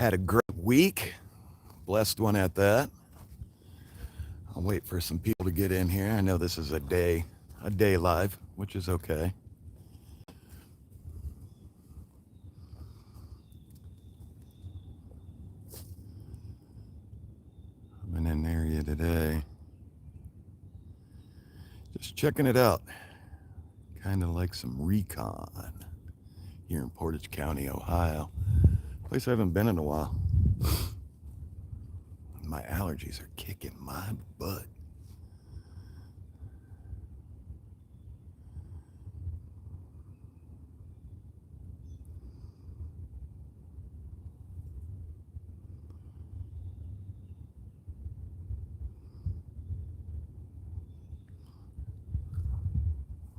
Had a great week, blessed one at that. I'll wait for some people to get in here. I know this is a day live, which is okay. I'm in an area today, just checking it out. Kind of like some recon here in Portage County, Ohio. Place I haven't been in a while. My allergies are kicking my butt.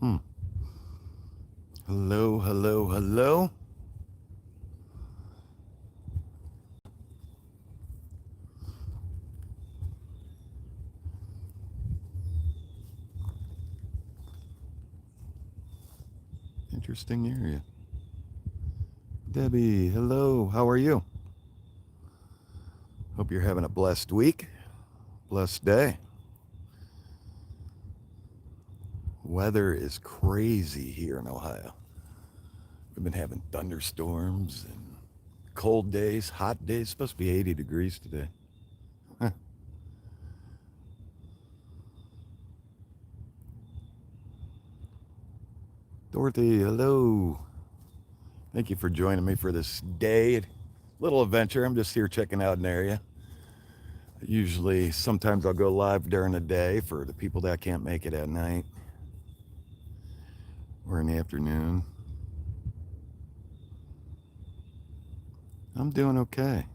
Hmm. Hello, hello, hello. Interesting area. Debbie, hello. How are you? Hope you're having a blessed week, blessed day. Weather is crazy here in Ohio. We've been having thunderstorms and cold days, hot days. It's supposed to be 80 degrees today. Huh. Dorothy, hello. Thank you for joining me for this day. Little adventure. I'm just here checking out an area. Usually, sometimes I'll go live during the day for the people that can't make it at night or in the afternoon. I'm doing okay.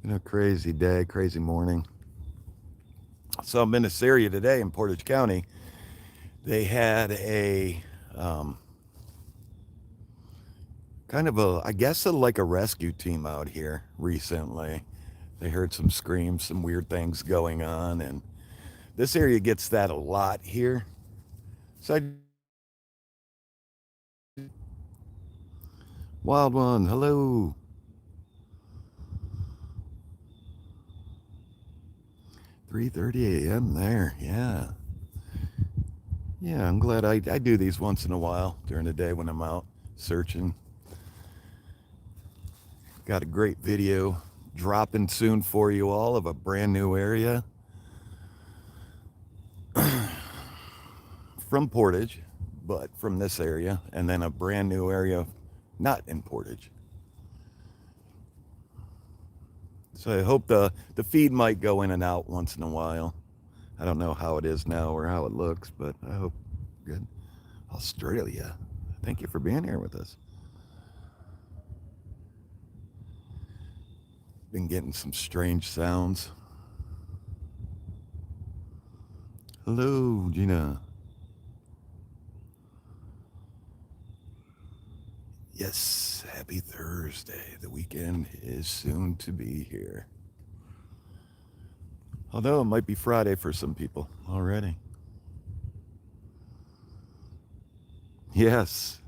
Been a crazy day, crazy morning. So I'm in this area today in Portage County. They had a um, kind of a, I guess, like a rescue team out here recently. They heard some screams, some weird things going on, and this area gets that a lot here. So wild one, hello. 3:30 a.m. there, yeah. Yeah, I'm glad I do these once in a while during the day when I'm out searching. Got a great video dropping soon for you all of a brand new area from Portage, but from this area, and then a brand new area not in Portage. So I hope the feed might go in and out once in a while. I don't know how it is now or how it looks, but I hope good. Australia, thank you for being here with us. Been getting some strange sounds. Hello, Gina. Yes, happy Thursday. The weekend is soon to be here. Although it might be Friday for some people already. Yes,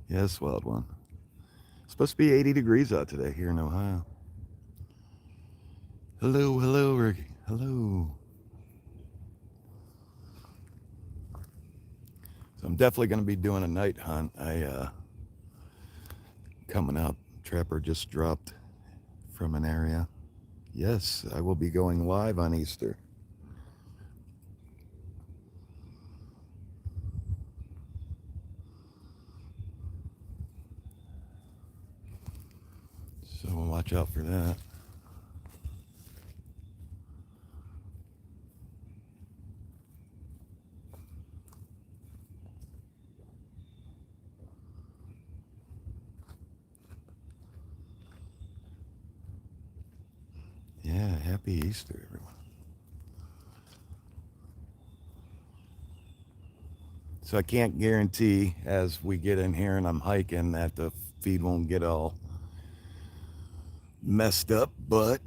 yes, wild one. It's supposed to be 80 degrees out today here in Ohio. Hello, hello, Ricky. Hello. So I'm definitely going to be doing a night hunt. Coming up. Trapper just dropped from an area. Yes, I will be going live on Easter. So we'll watch out for that. Yeah, happy Easter, everyone. So I can't guarantee as we get in here and I'm hiking that the feed won't get all messed up, but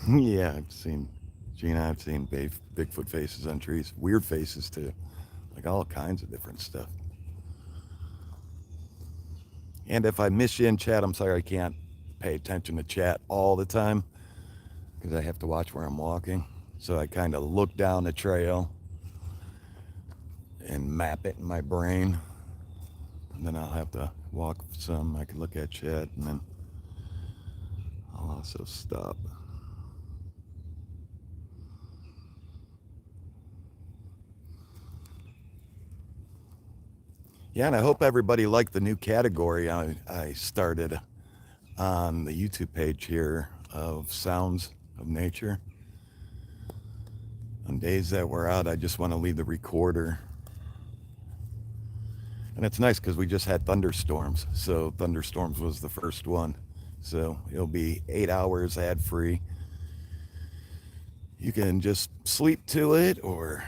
yeah, I've seen Bigfoot faces on trees, weird faces too, like all kinds of different stuff. And if I miss you in chat, I'm sorry I can't pay attention to chat all the time because I have to watch where I'm walking. So I kind of look down the trail and map it in my brain. And then I'll have to walk some. I can look at chat and then I'll also stop. Yeah, and I hope everybody liked the new category I started on the YouTube page here of sounds of nature. On days that we're out, I just want to leave the recorder. And it's nice because we just had thunderstorms. So thunderstorms was the first one. So it'll be 8 hours ad free. You can just sleep to it or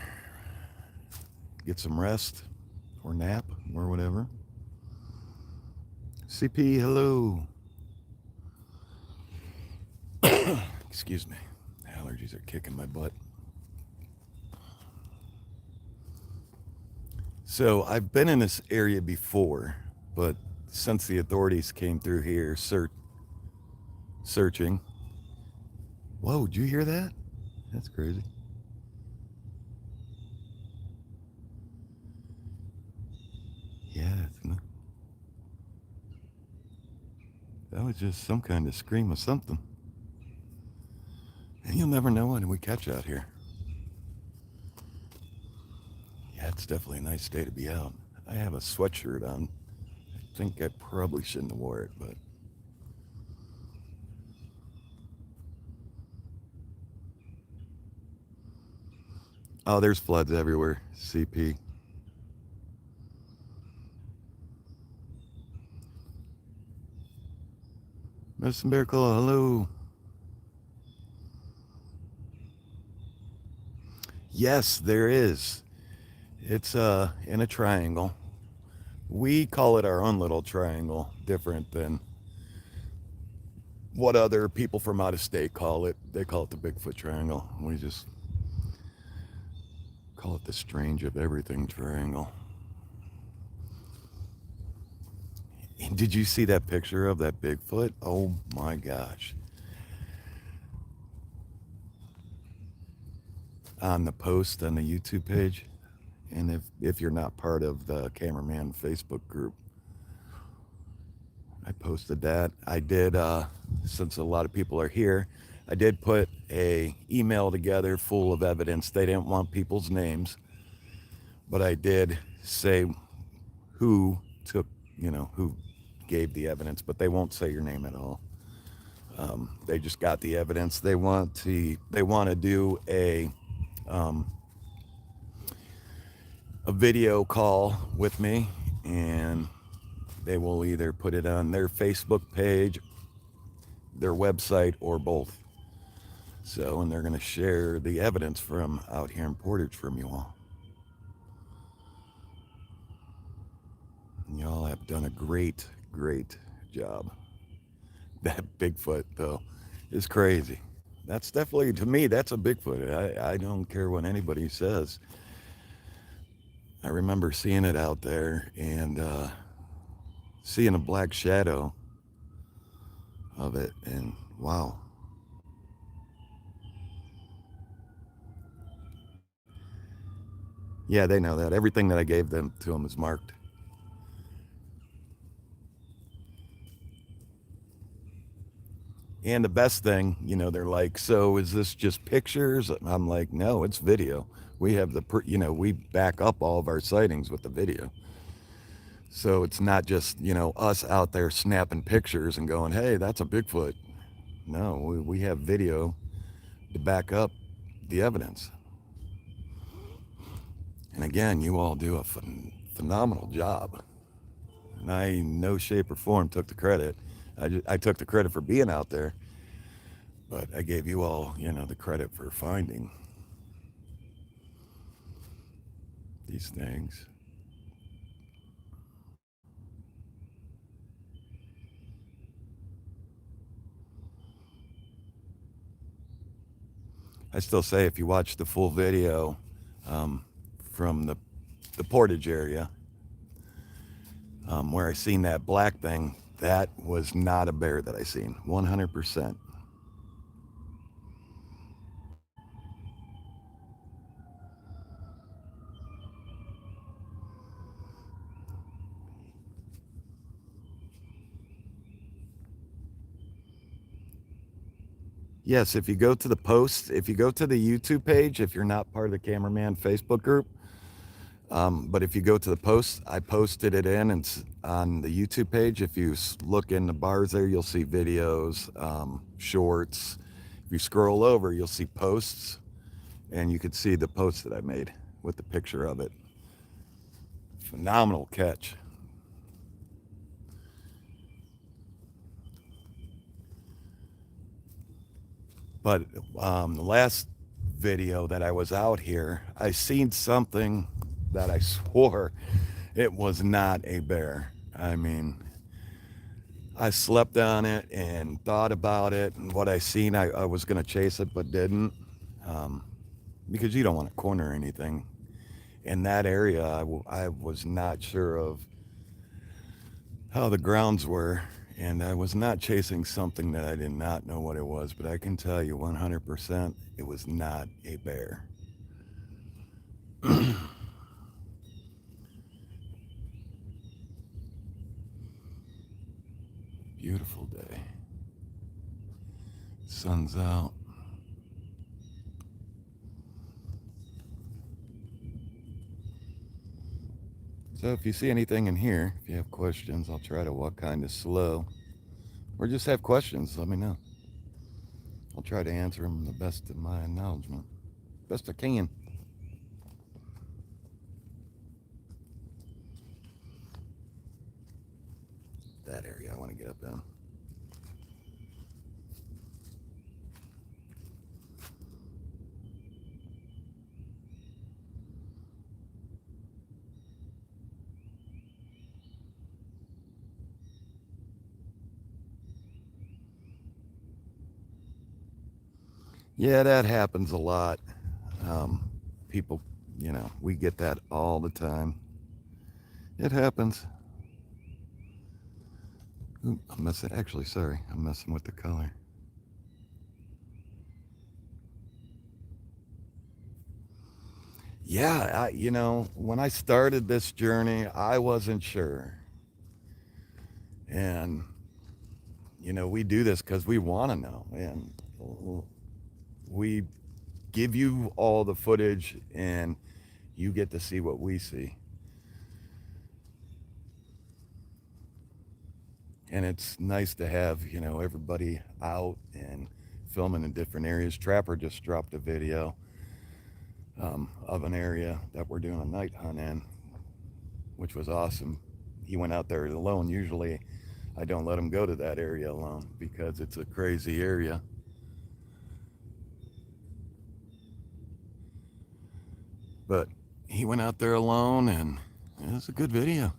get some rest or nap or whatever. CP, hello. Excuse me. Allergies are kicking my butt. So I've been in this area before, but since the authorities came through here searching. Whoa, did you hear that? That's crazy. Yeah, that was just some kind of scream of something. And you'll never know when we catch out here. Yeah, it's definitely a nice day to be out. I have a sweatshirt on. I think I probably shouldn't have wore it, but oh, there's floods everywhere. CP. Mr. Miracle, hello. Yes, there is. It's in a triangle. We call it our own little triangle, different than what other people from out of state call it. They call it the Bigfoot Triangle. We just call it the strange of everything triangle. And did you see that picture of that Bigfoot? Oh my gosh. On the post on the YouTube page. And if you're not part of the CameraMan Facebook group, I posted that. I did, since a lot of people are here, I did put a email together full of evidence. They didn't want people's names, but I did say who took, who gave the evidence, but they won't say your name at all. They just got the evidence. They want to do a video call with me, and they will either put it on their Facebook page, their website, or both. So, and they're going to share the evidence from out here in Portage from you all. And y'all have done a great, great job. That Bigfoot, though, is crazy. That's definitely, to me, that's a Bigfoot. I don't care what anybody says. I remember seeing it out there and seeing a black shadow of it, and wow. Yeah, they know that. Everything that I gave them to them is marked. And the best thing, they're like, so is this just pictures? I'm like, no, it's video. We have we back up all of our sightings with the video. So it's not just, us out there snapping pictures and going, hey, that's a Bigfoot. No, we have video to back up the evidence. And again, you all do a phenomenal job. And I, in no shape or form, took the credit. I took the credit for being out there, but I gave you all, the credit for finding these things. I still say if you watch the full video from the portage area, Where I seen that black thing, that was not a bear that I seen, 100%. Yes, if you go to the post, if you go to the YouTube page, if you're not part of the CameraMan Facebook group, but if you go to the post, I posted it in and on the YouTube page. If you look in the bars there, you'll see videos, shorts. If you scroll over, you'll see posts, and you can see the post that I made with the picture of it. Phenomenal catch. But the last video that I was out here, I seen something that I swore it was not a bear. I mean, I slept on it and thought about it, and what I seen, I was going to chase it but didn't, um, because you don't want to corner anything. In that area, I was not sure of how the grounds were, and I was not chasing something that I did not know what it was, but I can tell you 100% it was not a bear. Beautiful day. Sun's out. So if you see anything in here, if you have questions, I'll try to walk kind of slow. Or just have questions, let me know. I'll try to answer them the best of my acknowledgement. Best I can. That area I want to get up in. Yeah, that happens a lot. People, we get that all the time. It happens. Ooh, I'm messing. Actually, sorry, I'm messing with the color. Yeah, when I started this journey, I wasn't sure. And, we do this because we want to know. And we give you all the footage and you get to see what we see. And it's nice to have, everybody out and filming in different areas. Trapper just dropped a video of an area that we're doing a night hunt in, which was awesome. He went out there alone. Usually I don't let him go to that area alone because it's a crazy area. But he went out there alone, and it was a good video.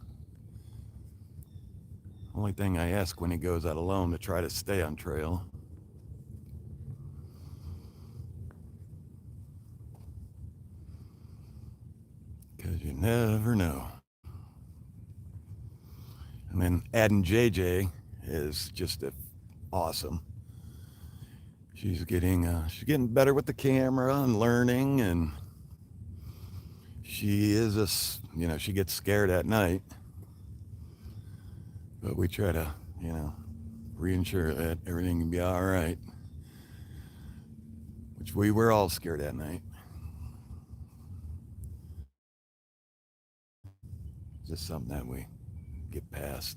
Only thing I ask when he goes out alone to try to stay on trail. Because you never know. And then adding JJ is just awesome. She's getting better with the camera and learning, and she is she gets scared at night. But we try to, reassure that everything can be all right. Which we were all scared at night. Just something that we get past.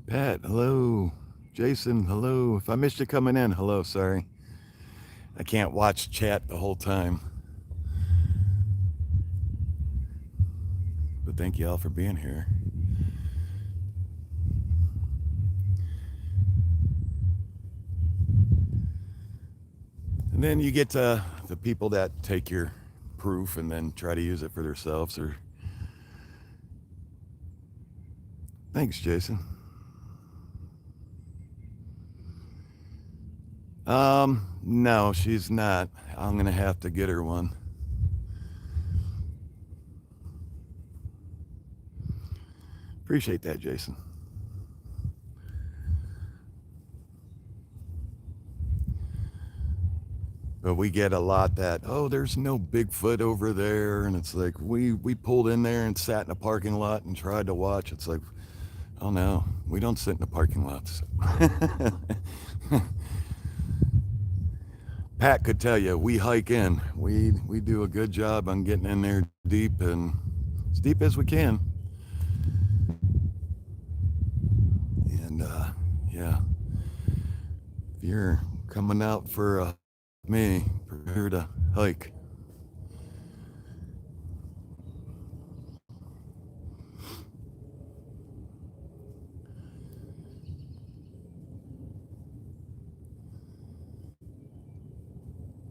Pat, hello. Jason, hello. If I missed you coming in, hello, sorry. I can't watch chat the whole time. But thank you all for being here. And then you get to the people that take your proof and then try to use it for themselves. Thanks, Jason. No, she's not. I'm gonna have to get her one. Appreciate that, Jason. But we get a lot that, oh, there's no Bigfoot over there. And it's like, we pulled in there and sat in a parking lot and tried to watch. It's like, oh no, we don't sit in the parking lots. Pat could tell you, we hike in. We do a good job on getting in there deep and as deep as we can. And yeah, if you're coming out for me, prepare to hike.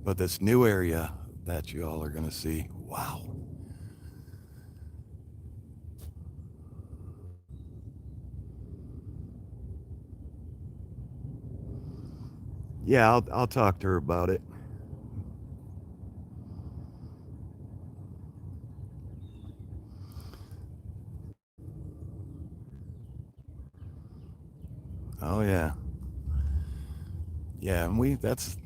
But this new area that you all are going to see, wow. Yeah, I'll talk to her about it. Oh yeah, yeah, and that's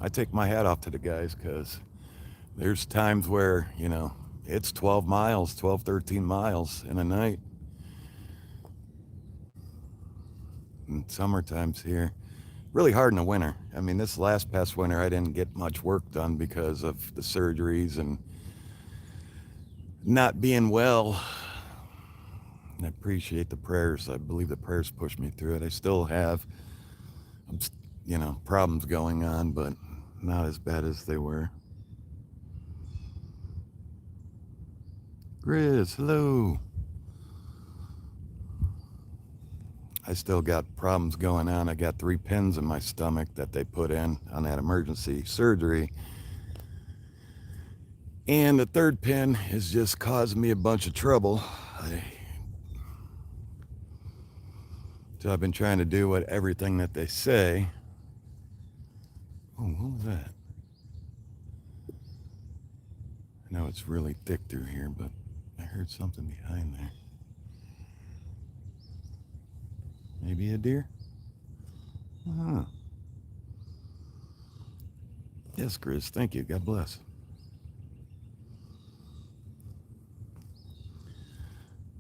I take my hat off to the guys because there's times where it's 12 miles, 12, 13 miles in a night. And summer times here, really hard in the winter. I mean, this last past winter, I didn't get much work done because of the surgeries and not being well. I appreciate the prayers. I believe the prayers pushed me through it. I still have, problems going on, but not as bad as they were. Grizz, hello. I still got problems going on. I got 3 pins in my stomach that they put in on that emergency surgery. And the third pin is just causing me a bunch of trouble. So I've been trying to do everything that they say. Oh, what was that? I know it's really thick through here, but I heard something behind there. Maybe a deer? Huh. Yes, Grizz, thank you. God bless.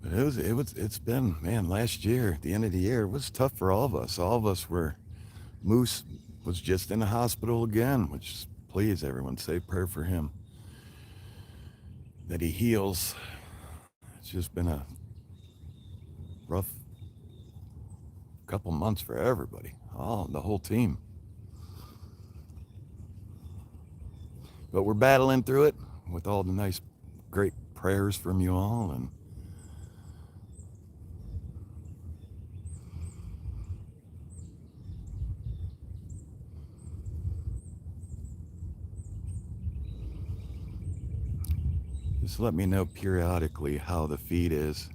But it's been, man, last year, at the end of the year, it was tough for all of us. All of us were, Moose was just in the hospital again, which, please, everyone, say a prayer for him. That he heals. It's just been a rough couple months for everybody, the whole team. But we're battling through it with all the nice, great prayers from you all. And just let me know periodically how the feed is,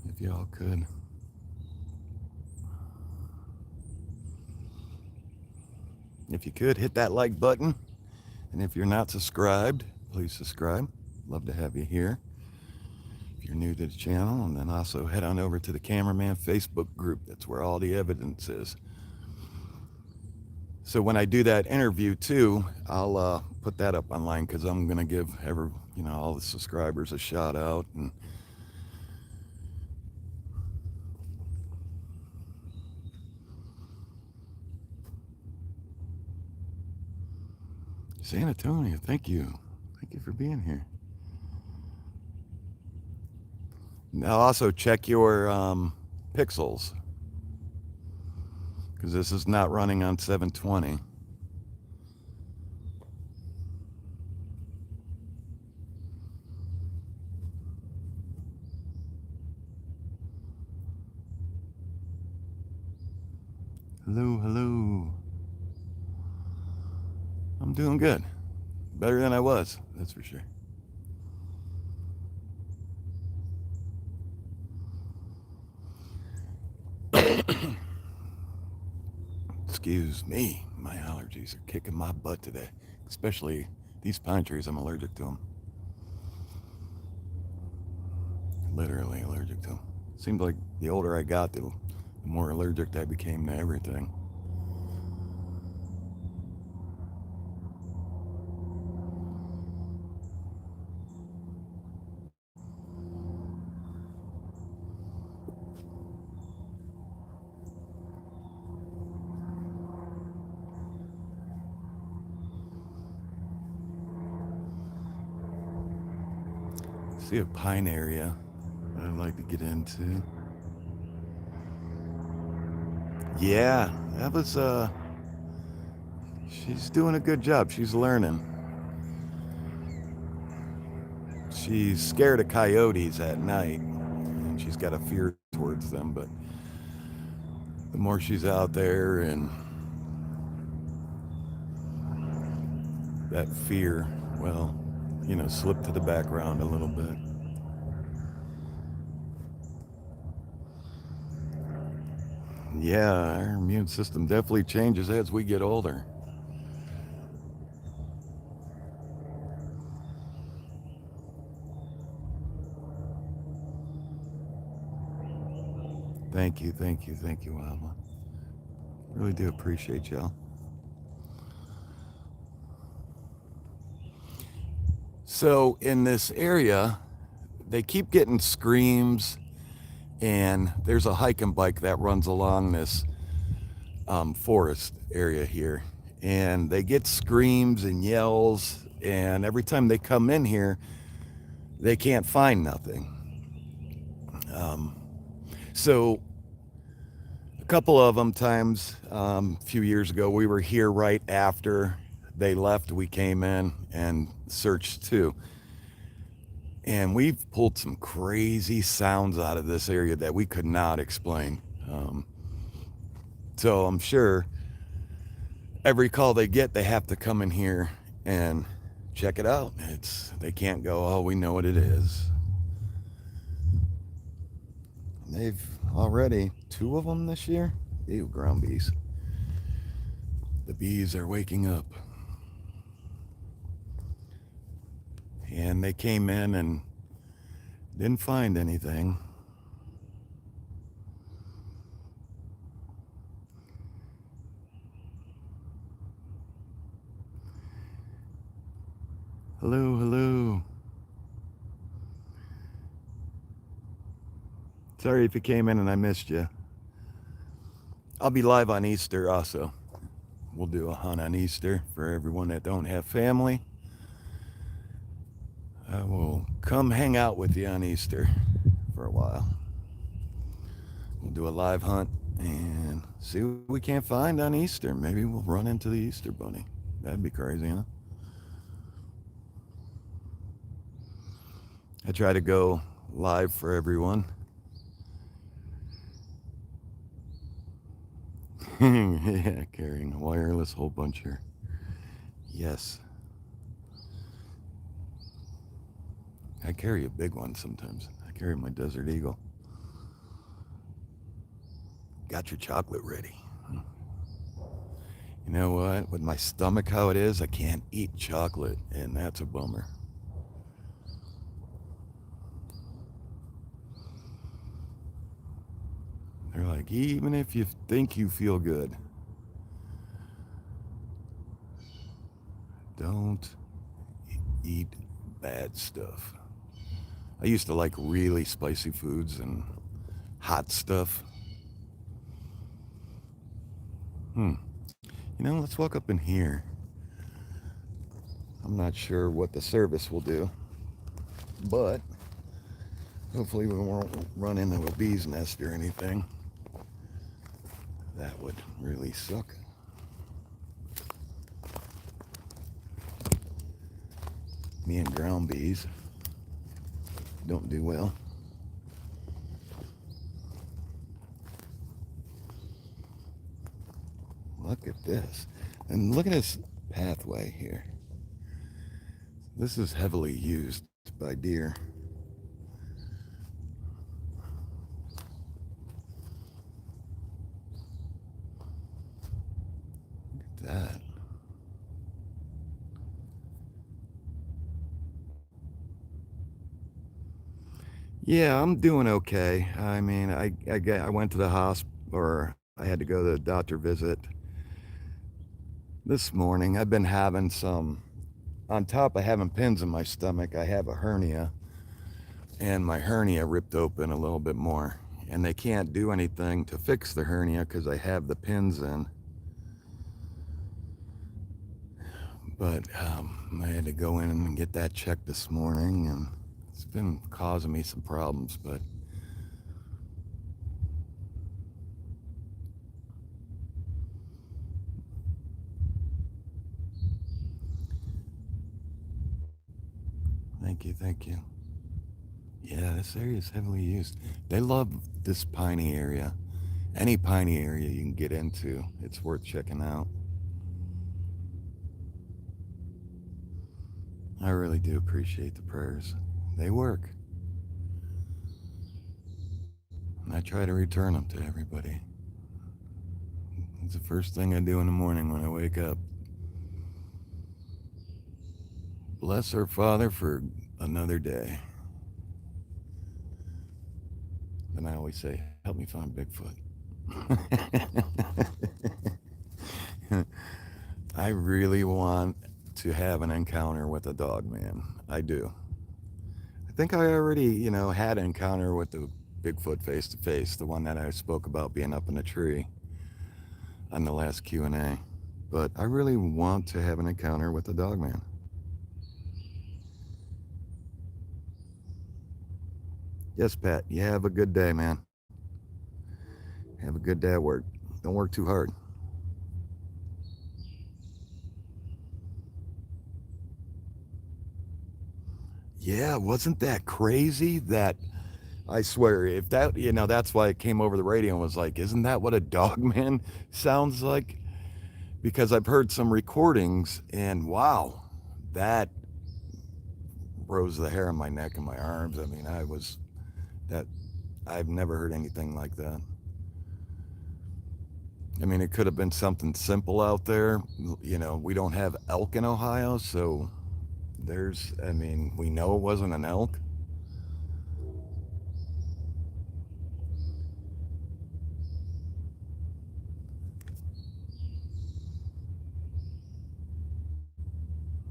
if y'all could. If you could, hit that like button. And if you're not subscribed, please subscribe. Love to have you here if you're new to the channel. And then also head on over to the CameraMan Facebook group. That's where all the evidence is. So when I do that interview too, I'll put that up online because I'm going to give all the subscribers a shout out. And San Antonio, thank you. Thank you for being here. Now also check your pixels because this is not running on 720. Hello, hello. I'm doing good. Better than I was, that's for sure. Excuse me, my allergies are kicking my butt today. Especially these pine trees, I'm allergic to them. Literally allergic to them. Seemed like the older I got, the more allergic I became to everything. See a pine area that I'd like to get into. Yeah, that was she's doing a good job. She's learning. She's scared of coyotes at night, and she's got a fear towards them, but the more she's out there and that fear, well, slip to the background a little bit. Yeah, our immune system definitely changes as we get older. Thank you, Alma. Really do appreciate y'all. So in this area, they keep getting screams, and there's a hike and bike that runs along this forest area here, and they get screams and yells, and every time they come in here, they can't find nothing. So a couple of them times, a few years ago, we were here right after they left. We came in and searched too. And we've pulled some crazy sounds out of this area that we could not explain. So I'm sure every call they get, they have to come in here and check it out. They can't go, oh, we know what it is. They've already 2 of them this year. Ew, ground bees. The bees are waking up. And they came in and didn't find anything. Hello, hello. Sorry if you came in and I missed you. I'll be live on Easter also. We'll do a hunt on Easter for everyone that don't have family. I will come hang out with you on Easter for a while. We'll do a live hunt and see what we can't find on Easter. Maybe we'll run into the Easter bunny. That'd be crazy, huh? I try to go live for everyone. Yeah, carrying a wireless hole puncher. Yes. I carry a big one sometimes. I carry my Desert Eagle. Got your chocolate ready. You know what? With my stomach how it is, I can't eat chocolate, and that's a bummer. They're like, even if you think you feel good, don't eat bad stuff. I used to like really spicy foods and hot stuff. Let's walk up in here. I'm not sure what the service will do, but hopefully we won't run into a bee's nest or anything. That would really suck. Me and ground bees don't do well. Look at this. And look at this pathway here. This is heavily used by deer. that? Yeah, I'm doing okay. I mean, I went to the hospital, or I had to go to the doctor visit this morning. I've been having some, on top of having pins in my stomach, I have a hernia, and my hernia ripped open a little bit more. And they can't do anything to fix the hernia because I have the pins in. But I had to go in and get that checked this morning, and it's been causing me some problems. But thank you, thank you. Yeah, this area is heavily used. They love this piney area. Any piney area you can get into, it's worth checking out. I really do appreciate the prayers. They work. And I try to return them to everybody. It's the first thing I do in the morning when I wake up. Bless our Father for another day. Then I always say, help me find Bigfoot. I really want to have an encounter with a Dogman. I do. I think I already, had an encounter with the Bigfoot face to face, the one that I spoke about being up in a tree on the last Q&A. But I really want to have an encounter with the Dogman. Yes, Pat, you have a good day, man. Have a good day at work. Don't work too hard. Yeah, wasn't that crazy? That I swear, if that, that's why it came over the radio and was like, isn't that what a Dogman sounds like? Because I've heard some recordings, and wow, that rose the hair on my neck and my arms. I mean, that, I've never heard anything like that. I mean, it could have been something simple out there. We don't have elk in Ohio, so we know it wasn't an elk.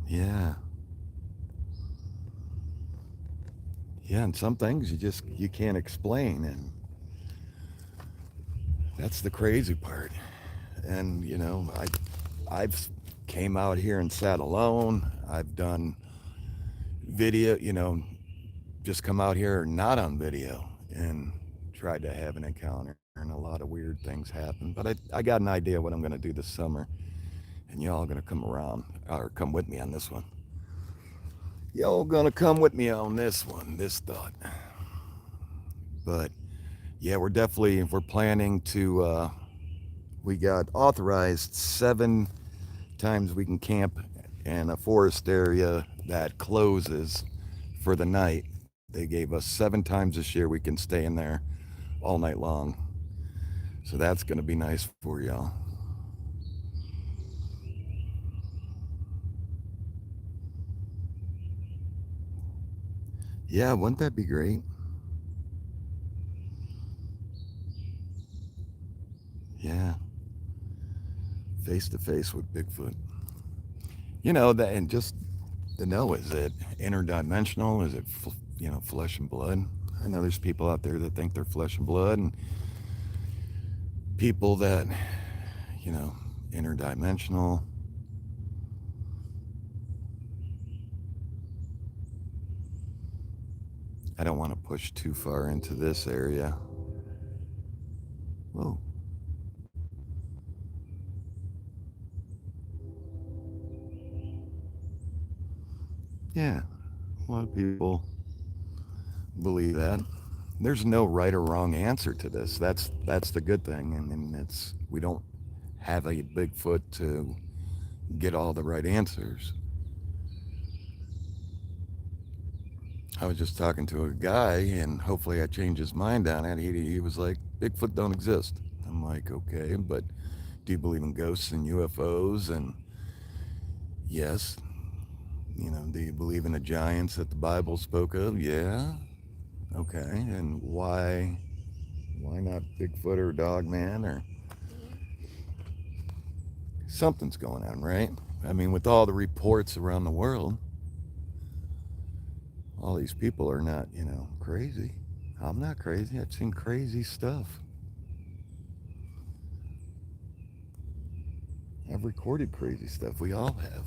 Yeah. Yeah, and some things you can't explain, and that's the crazy part. And I've came out here and sat alone. I've done video, just come out here not on video and tried to have an encounter, and a lot of weird things happen. But I got an idea what I'm going to do this summer, and y'all going to come around or come with me on this one. Y'all going to come with me on this one, this thought. But yeah, we're planning to we got authorized 7 times we can camp in a forest area that closes for the night. They gave us 7 times this year we can stay in there all night long. So that's going to be nice for y'all. Yeah, wouldn't that be great? Yeah, face to face with Bigfoot. That, and just to know, is it interdimensional? Is it flesh and blood? I know there's people out there that think they're flesh and blood, and people that interdimensional. I don't want to push too far into this area. Whoa. Yeah, a lot of people believe that. There's no right or wrong answer to this. That's the good thing, and it's we don't have a Bigfoot to get all the right answers. I was just talking to a guy, and hopefully I changed his mind on it. He was like, Bigfoot don't exist. I'm like, okay, but do you believe in ghosts and UFOs? And yes. Do you believe in the giants that the Bible spoke of? Yeah. Okay. And why not Bigfoot or Dogman or something's going on, right? I mean, with all the reports around the world, all these people are not, crazy. I'm not crazy. I've seen crazy stuff. I've recorded crazy stuff. We all have.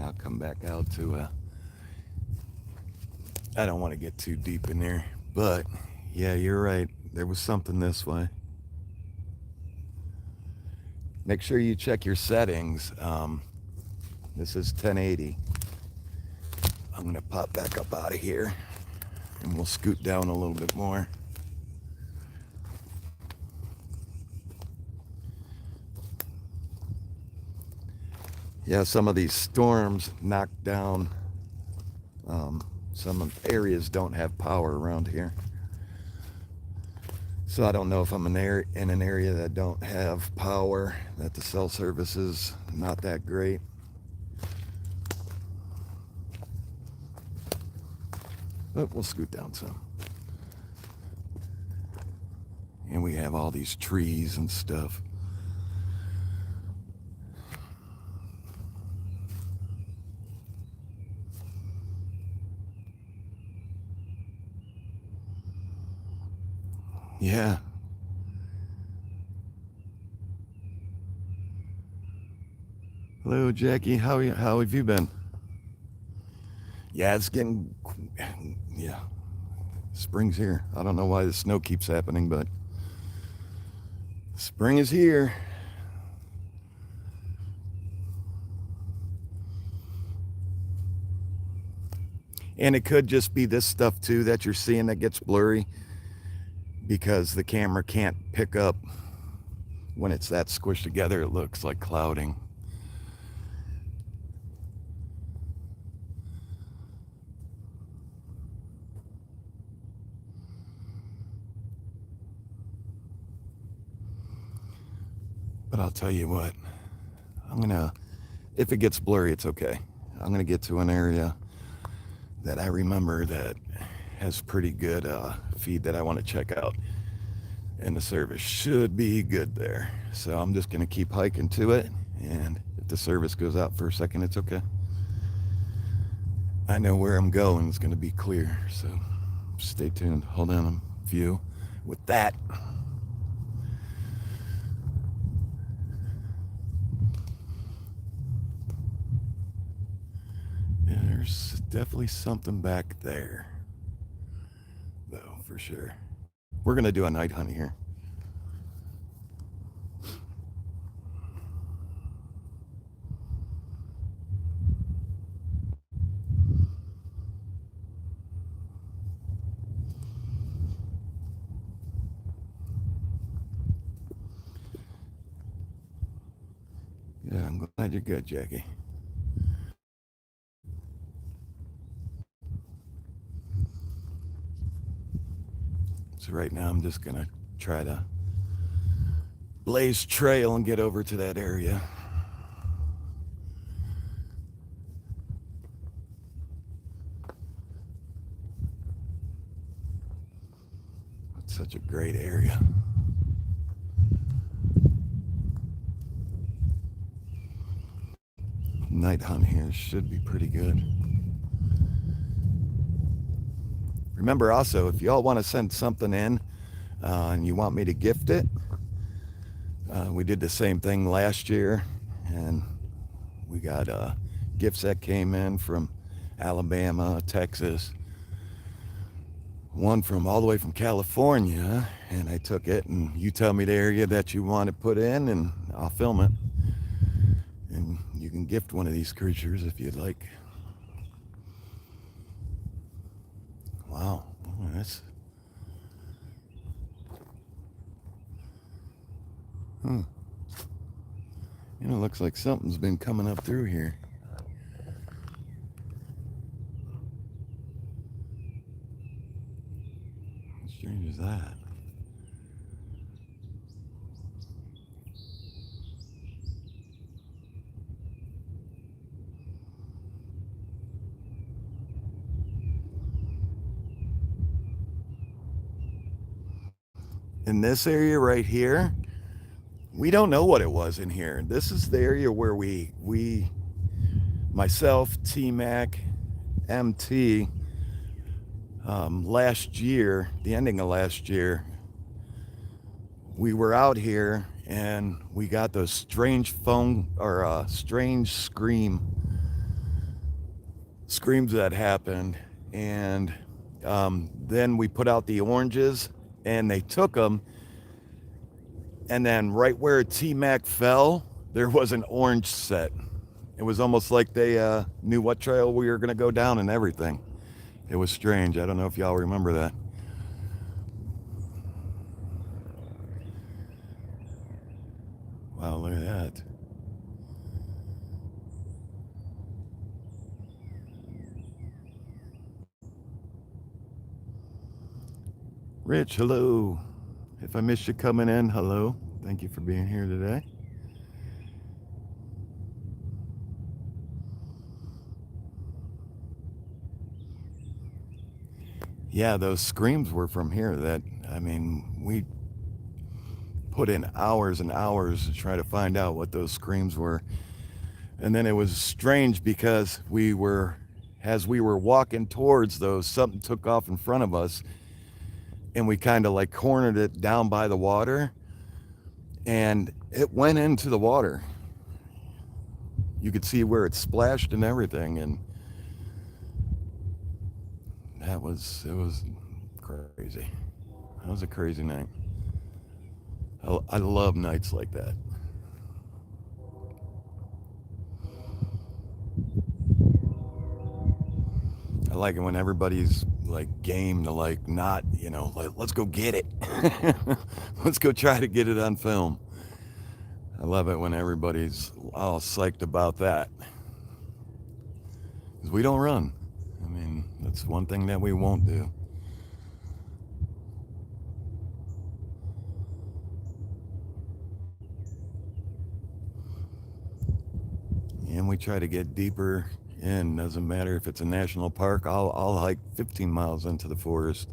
I'll come back out to I don't want to get too deep in there, but yeah, you're right. There was something this way. Make sure you check your settings. This is 1080. I'm going to pop back up out of here and we'll scoot down a little bit more. Yeah, some of these storms knock down. Some areas don't have power around here. So I don't know if I'm in an area that don't have power, that the cell service is not that great. But we'll scoot down some. And we have all these trees and stuff. Yeah. Hello, Jackie. How have you been? Yeah, it's getting, yeah, spring's here. I don't know why the snow keeps happening, but spring is here. And it could just be this stuff too that you're seeing that gets blurry because the camera can't pick up when it's that squished together. It looks like clouding. But I'll tell you what, if it gets blurry, it's okay. I'm gonna get to an area that I remember that has pretty good feed that I want to check out. And the service should be good there. So I'm just gonna keep hiking to it. And if the service goes out for a second, it's okay. I know where I'm going is gonna be clear. So stay tuned. Hold on a few. With that, there's definitely something back there, though, for sure. We're going to do a night hunt here. Yeah, I'm glad you're good, Jackie. So right now I'm just going to try to blaze trail and get over to that area. It's such a great area. Night hunt here should be pretty good. Remember also, if y'all want to send something in and you want me to gift it, we did the same thing last year, and we got gifts that came in from Alabama, Texas, one from all the way from California, and I took it, and you tell me the area that you want to put in, and I'll film it. And you can gift one of these creatures if you'd like. Wow. Oh, that's... Hmm. You know, it looks like something's been coming up through here. How strange is that? In this area right here, we don't know what it was in here. This is the area where myself, T-Mac, MT, last year, the ending of last year, we were out here and we got those strange phone or strange screams that happened. And then we put out the oranges and they took them. And then right where T-Mac fell, there was an orange set. It was almost like they knew what trail we were going to go down and everything. It was strange. I don't know if y'all remember that. Wow, look at that. Rich, hello. If I missed you coming in, hello. Thank you for being here today. Yeah, those screams were from here. I mean, we put in hours and hours to try to find out what those screams were. And then it was strange because as we were walking towards those, something took off in front of us and we kind of like cornered it down by the water and it went into the water. You could see where it splashed and everything. And it was crazy. That was a crazy night. I love nights like that. I like it when everybody's like game to like not, like let's go get it. Let's go try to get it on film. I love it when everybody's all psyched about that. 'Cause we don't run. I mean, that's one thing that we won't do. And we try to get deeper in. Doesn't matter if it's a national park. I'll hike 15 miles into the forest.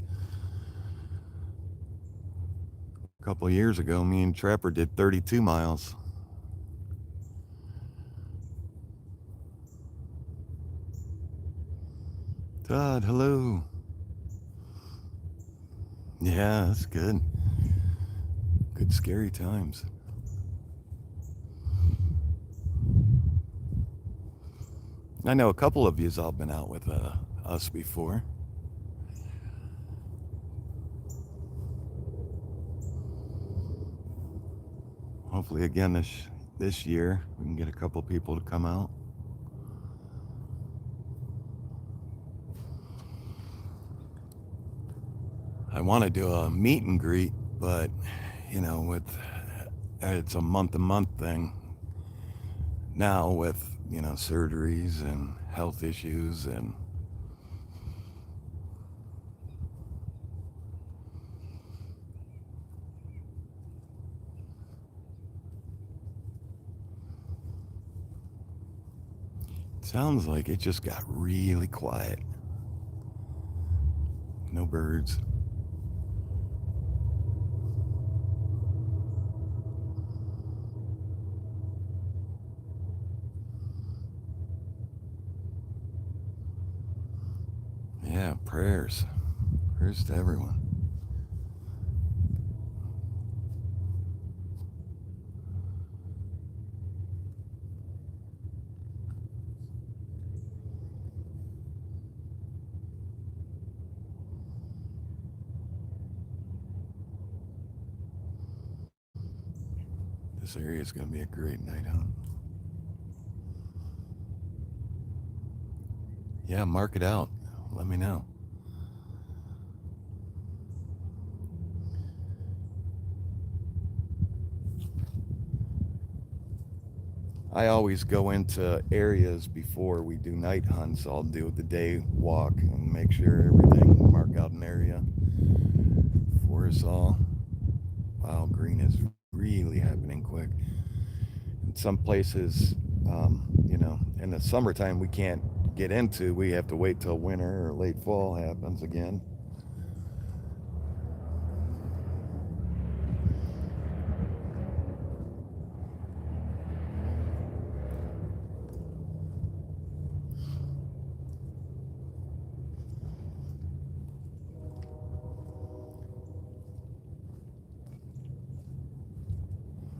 A couple of years ago, me and Trapper did 32 miles. Todd, hello. Yeah, that's good. Good scary times. I know a couple of yous all been out with us before. Hopefully again this year we can get a couple people to come out. I want to do a meet and greet, but with it's a month-to-month thing now with surgeries and health issues and it sounds like it just got really quiet. No birds. Yeah, prayers. Prayers to everyone. This area is going to be a great night hunt. Yeah, mark it out. Let me know. I always go into areas before we do night hunts. I'll do the day walk and make sure everything, mark out an area for us all. Wow, green is really happening quick. In some places, in the summertime we can't get into. We have to wait till winter or late fall happens again.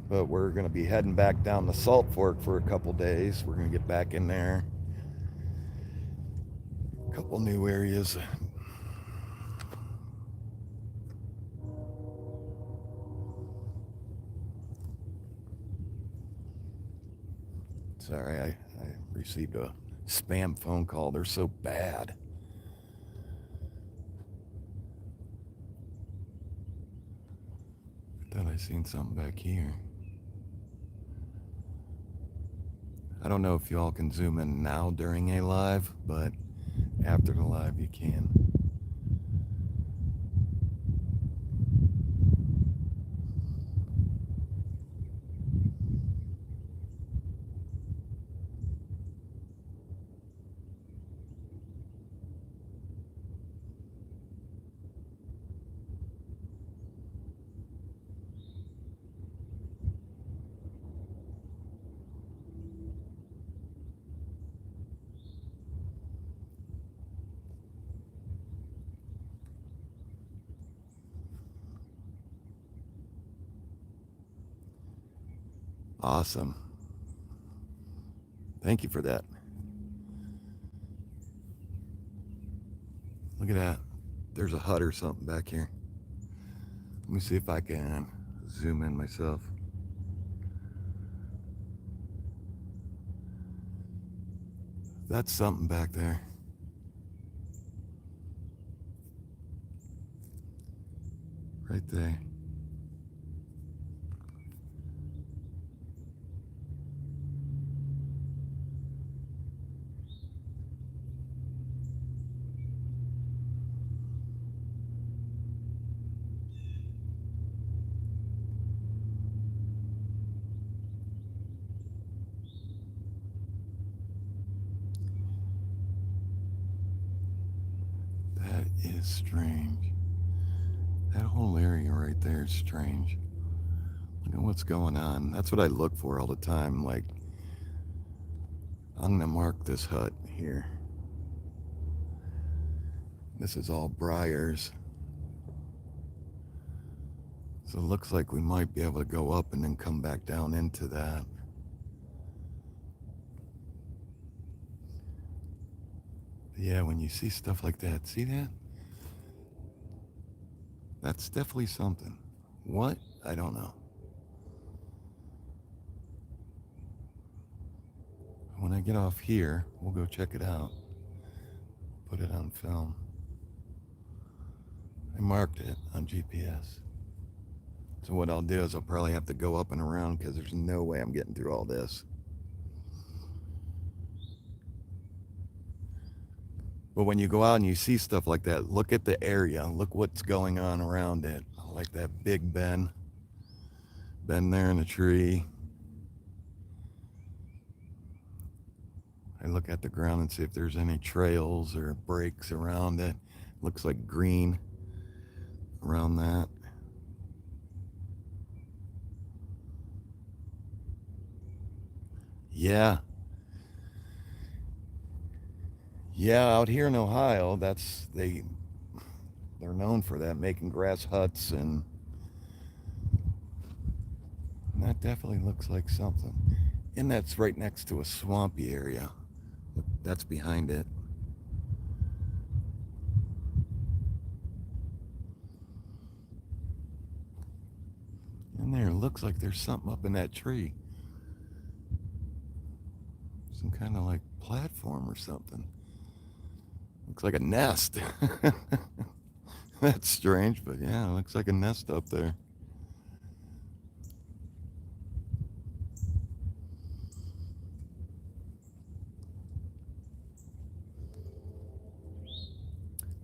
But we're going to be heading back down the Salt Fork for a couple days. We're going to get back in there. A couple new areas. Sorry, I received a spam phone call. They're so bad. I thought I seen something back here. I don't know if y'all can zoom in now during a live, but after the live you can. Awesome. Thank you for that. Look at that. There's a hut or something back here. Let me see if I can zoom in myself. That's something back there. Right there. That is strange. That whole area right there is strange. Look at what's going on. That's what I look for all the time. Like, I'm gonna mark this hut here. This is all briars. So it looks like we might be able to go up and then come back down into that. But yeah, when you see stuff like that, see that? That's definitely something. What? I don't know. When I get off here, we'll go check it out. Put it on film. I marked it on GPS. So what I'll do is I'll probably have to go up and around because there's no way I'm getting through all this. But when you go out and you see stuff like that, look at the area. Look what's going on around it. Like that big bend there in a tree. I look at the ground and see if there's any trails or breaks around it. Looks like green around that. Yeah. Yeah, out here in Ohio, they're known for that, making grass huts, and that definitely looks like something. And that's right next to a swampy area. That's behind it. And there, looks like there's something up in that tree. Some kind of like platform or something. Looks like a nest. That's strange, but yeah, it looks like a nest up there.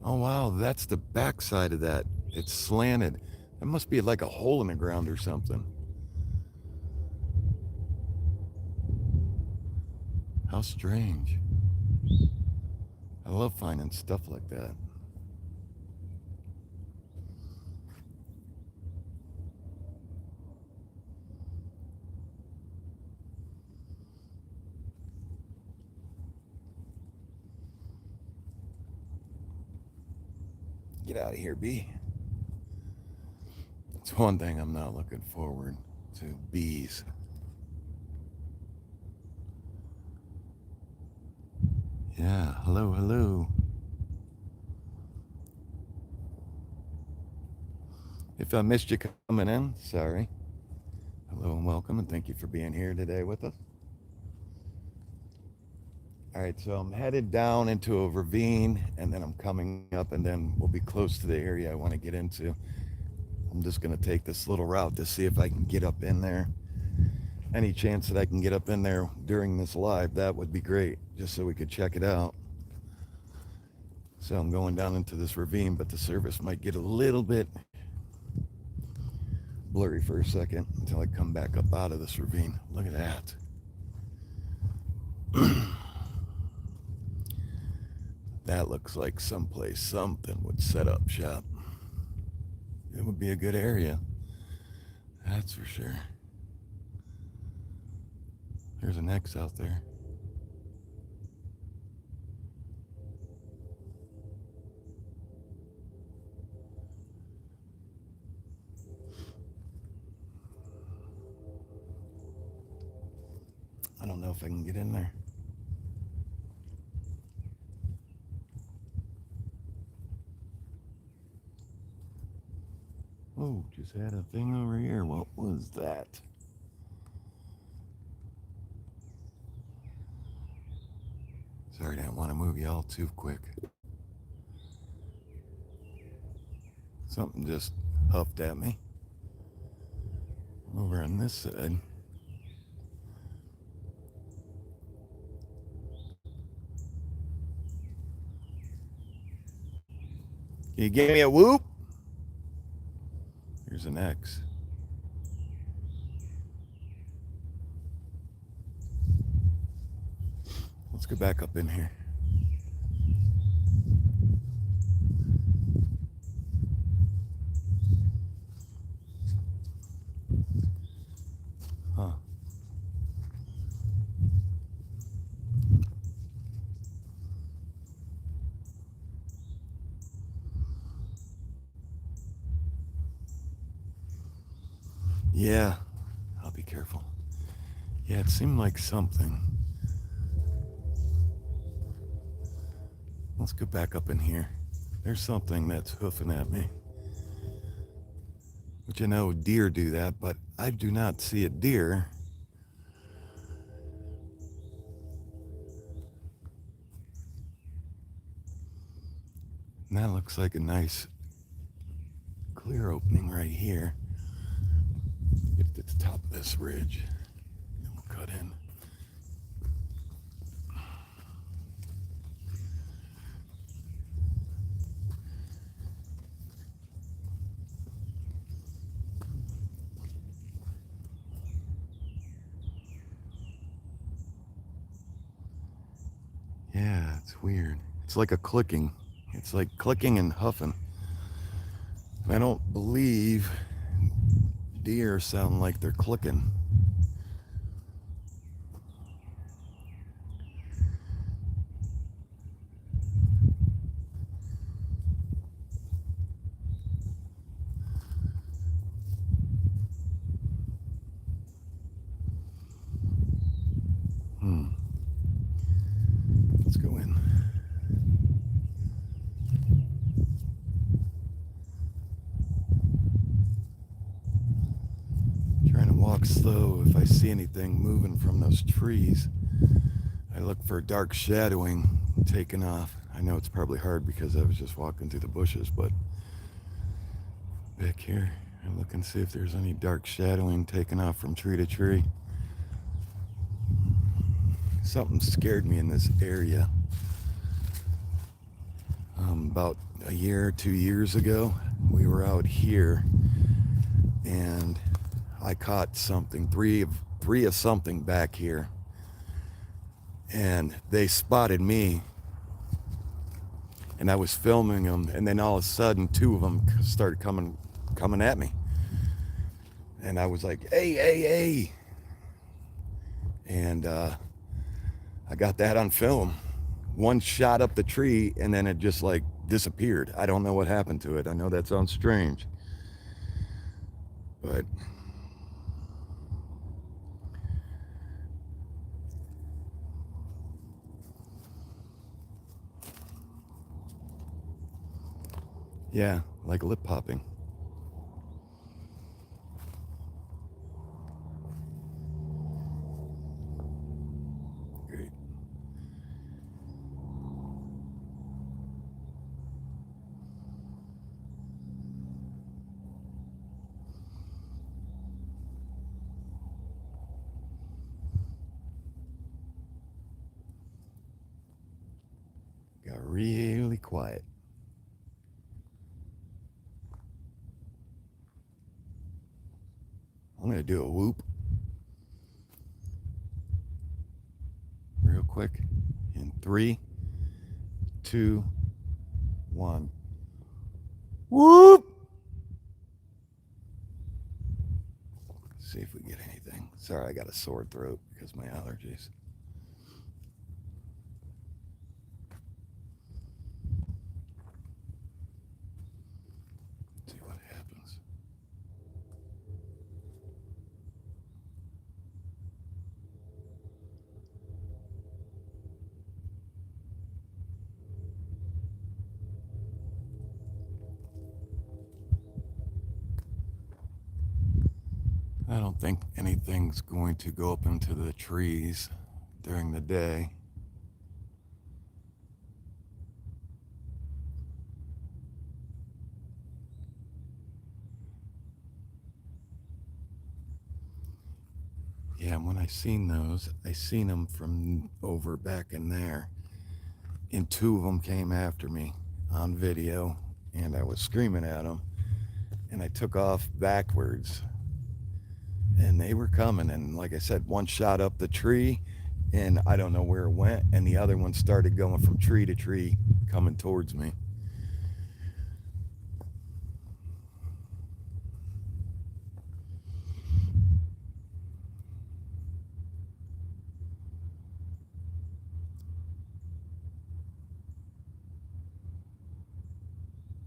Oh wow, that's the backside of that. It's slanted. That must be like a hole in the ground or something. How strange. I love finding stuff like that. Get out of here, B. It's one thing I'm not looking forward to, bees. Yeah, hello, hello. If I missed you coming in, sorry. Hello and welcome, and thank you for being here today with us. All right, so I'm headed down into a ravine, and then I'm coming up, and then we'll be close to the area I want to get into. I'm just going to take this little route to see if I can get up in there. Any chance that I can get up in there during this live, that would be great, just so we could check it out. So I'm going down into this ravine, but the service might get a little bit blurry for a second until I come back up out of this ravine. Look at that. That looks like someplace something would set up shop. It would be a good area. That's for sure. There's an X out there. I don't know if I can get in there. Oh, just had a thing over here. What was that? Sorry, I didn't want to move y'all too quick. Something just huffed at me. Over on this side. Can you give me a whoop? Here's an X. Let's go back up in here. Huh. Yeah, I'll be careful. Yeah, it seemed like something. Let's go back up in here. There's something that's hoofing at me. Which I know deer do that, but I do not see a deer. And that looks like a nice clear opening right here. Get to the top of this ridge. And we'll cut in. Yeah, it's weird. It's like a clicking. It's like clicking and huffing. I don't believe deer sound like they're clicking. Let's go in. Trying to walk slow. If I see anything moving from those trees, I look for dark shadowing taking off. I know it's probably hard because I was just walking through the bushes, but back here, I look and see if there's any dark shadowing taking off from tree to tree. Something scared me in this area. About a year, 2 years ago, we were out here, and I caught something, three of something back here, and they spotted me, and I was filming them, and then all of a sudden, two of them started coming at me, and I was like, hey, hey, hey, and I got that on film. One shot up the tree, and then it just like disappeared. I don't know what happened to it. I know that sounds strange, but yeah, like lip popping. Great. Got really quiet. I'm gonna do a whoop real quick in 3, 2, 1. Whoop! See if we get anything. Sorry, I got a sore throat because of my allergies. See what happens. I don't think anything's going to go up into the trees during the day. Yeah, when I seen those, I seen them from over back in there, and two of them came after me on video, and I was screaming at them, and I took off backwards, and they were coming, and like I said, one shot up the tree, and I don't know where it went, and the other one started going from tree to tree, coming towards me.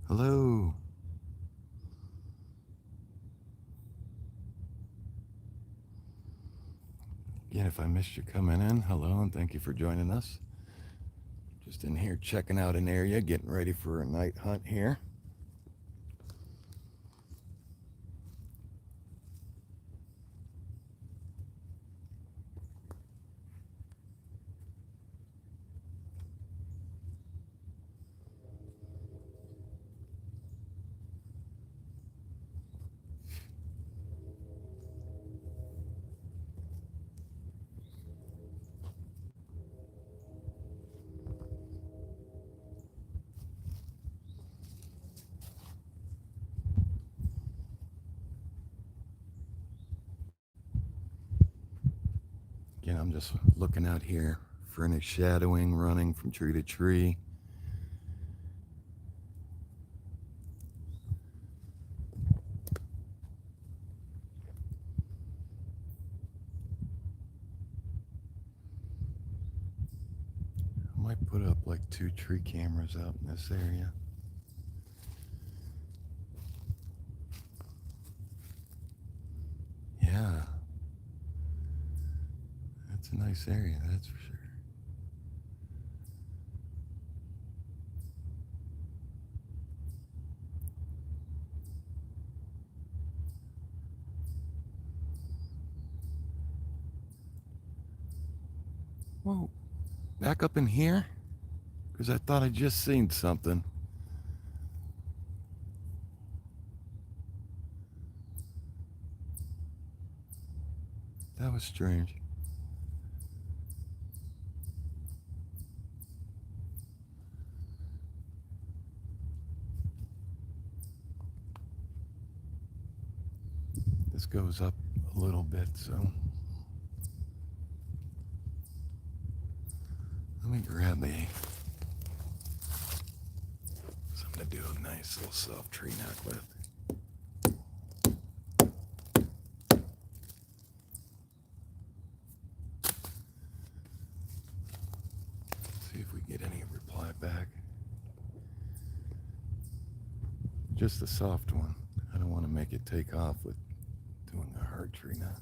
Hello. Again, if I missed you coming in, hello, and thank you for joining us. Just in here checking out an area, getting ready for a night hunt here. Again, I'm just looking out here for any shadowing running from tree to tree. I might put up like 2 tree cameras out in this area. Yeah. That's a nice area, that's for sure. Whoa. Back up in here? Because I thought I just seen something. That was strange. This goes up a little bit, so let me grab something to do a nice little soft tree knock with. See if we get any reply back. Just a soft one. I don't want to make it take off with doing a hard tree knock.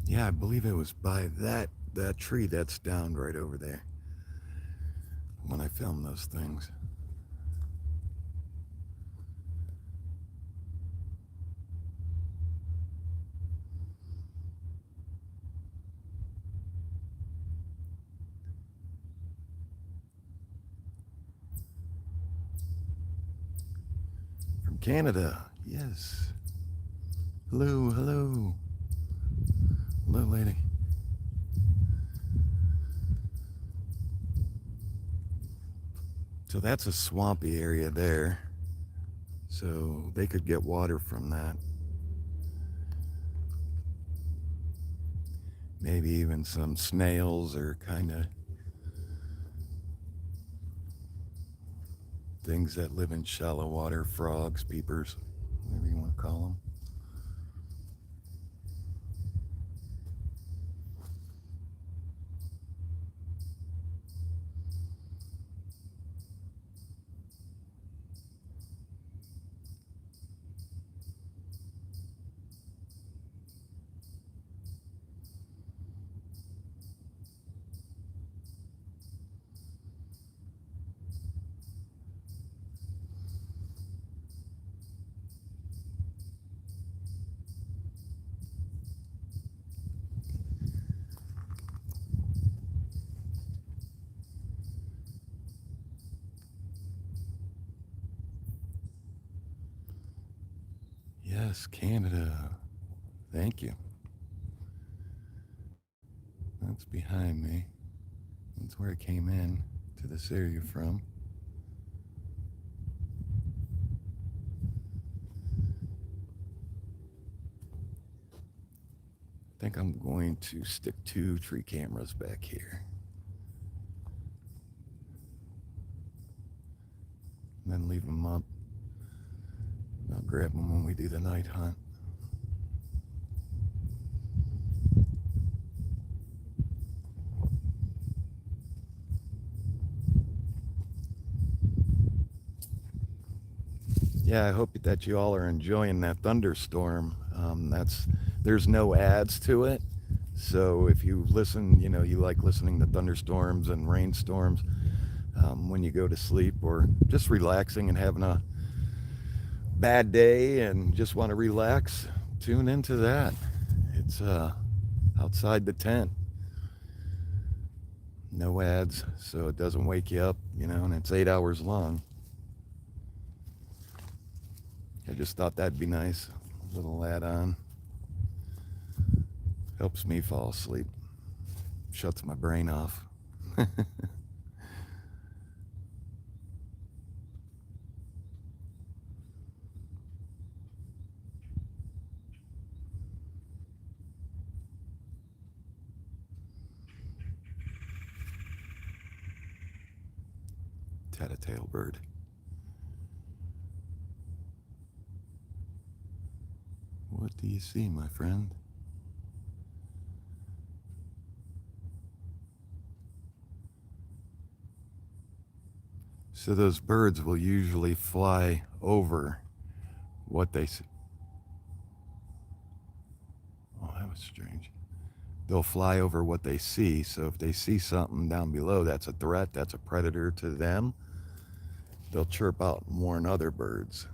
Yeah, I believe it was by that tree that's down right over there when I filmed those things. From Canada, yes. Hello, hello. Hello, lady. So that's a swampy area there. So they could get water from that. Maybe even some snails or kind of things that live in shallow water, frogs, peepers, whatever you want to call them. Yes, Canada. Thank you. That's behind me. That's where I came in to this area from. I think I'm going to stick 2 tree cameras back here. And then leave them up. I'll grab them when we do the night hunt. Yeah, I hope that you all are enjoying that thunderstorm. There's no ads to it. So if you listen, you like listening to thunderstorms and rainstorms when you go to sleep, or just relaxing and having a bad day and just want to relax, tune into that. It's outside the tent. No ads, so it doesn't wake you up, and it's 8 hours long. I just thought that'd be nice. A little add-on. Helps me fall asleep. Shuts my brain off. Tattletale bird. What do you see, my friend? So those birds will usually fly over what they see. Oh, that was strange. They'll fly over what they see. So if they see something down below that's a threat, that's a predator to them, they'll chirp out and warn other birds.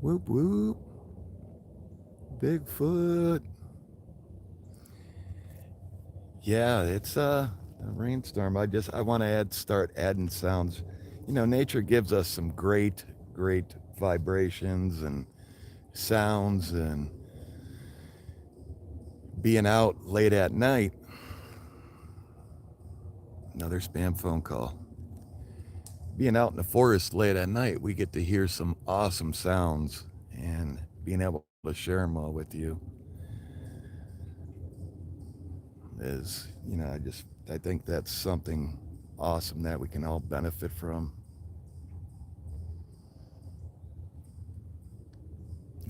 Whoop whoop. Bigfoot. Yeah, it's a rainstorm. I want to start adding sounds. You know, nature gives us some great vibrations and sounds, and being out late at night. Another spam phone call. Being out in the forest late at night, we get to hear some awesome sounds, and being able to share them all with you is, I think that's something awesome that we can all benefit from.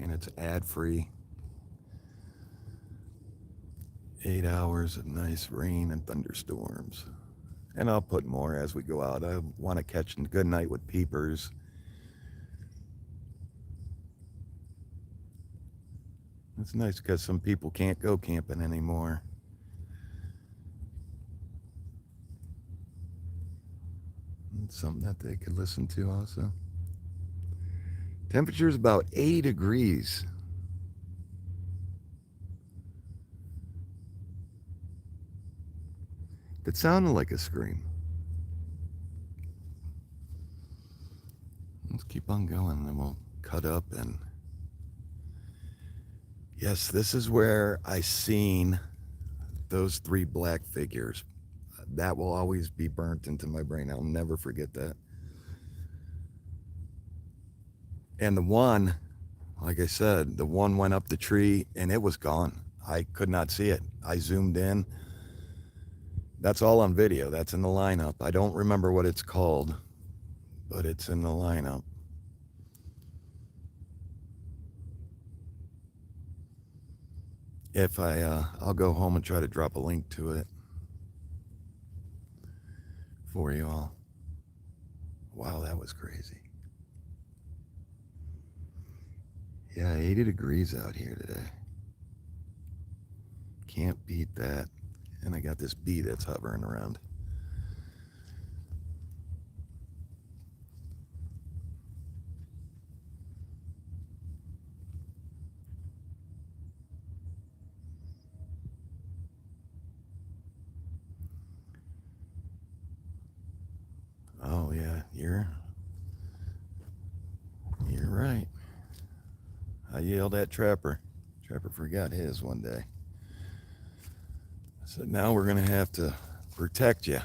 And it's ad free. 8 hours of nice rain and thunderstorms. And I'll put more as we go out. I want to catch a good night with peepers. It's nice because some people can't go camping anymore. It's something that they could listen to also. Temperature is about 80 degrees. That sounded like a scream. Let's keep on going and then we'll cut up. And yes, this is where I seen those three black figures. That will always be burnt into my brain. I'll never forget that. And the one, like I said, the one went up the tree and it was gone. I could not see it. I zoomed in. That's all on video. That's in the lineup. I don't remember what it's called, but it's in the lineup. If I'll go home and try to drop a link to it for you all. Wow, that was crazy. Yeah, 80 degrees out here today. Can't beat that. And I got this bee that's hovering around. Oh yeah, you're right. I yelled at Trapper. Trapper forgot his one day. I said, now we're gonna have to protect you.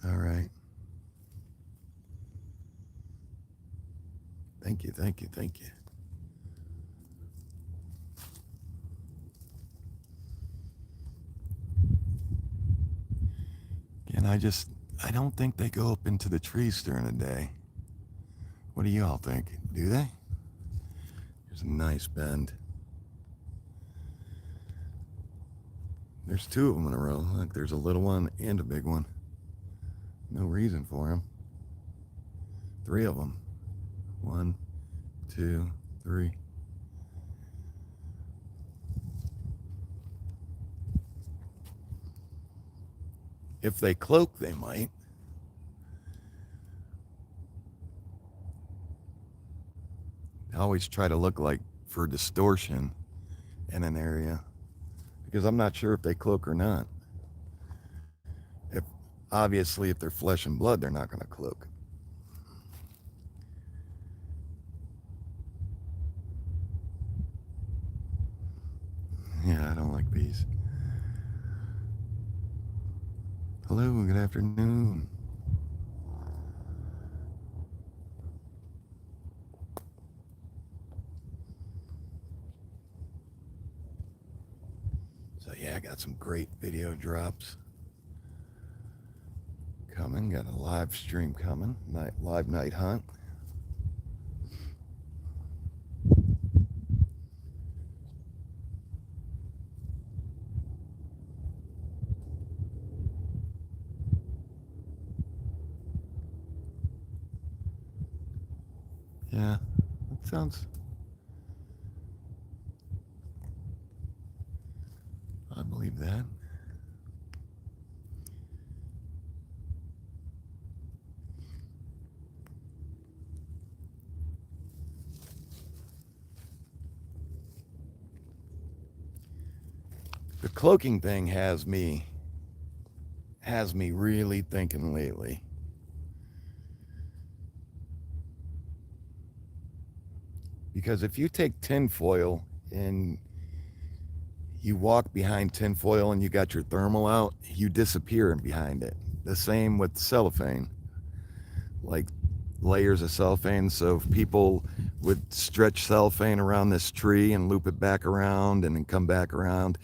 All right. Thank you, thank you, thank you. And I don't think they go up into the trees during the day. What do y'all think? Do they? There's a nice bend. There's two of them in a row. Look, there's a little one and a big one. No reason for them. Three of them. 1, 2, 3. If they cloak, they might. I always try to look like for distortion in an area because I'm not sure if they cloak or not. If obviously if they're flesh and blood, they're not going to cloak. Yeah, I don't like bees. Hello, good afternoon. So yeah, I got some great video drops coming. Got a live stream coming. Live night hunt. Yeah. sounds... I believe that. The cloaking thing has me really thinking lately. Because if you take tinfoil and you walk behind tinfoil and you got your thermal out, you disappear in behind it. The same with cellophane, like layers of cellophane. So if people would stretch cellophane around this tree and loop it back around and then come back around,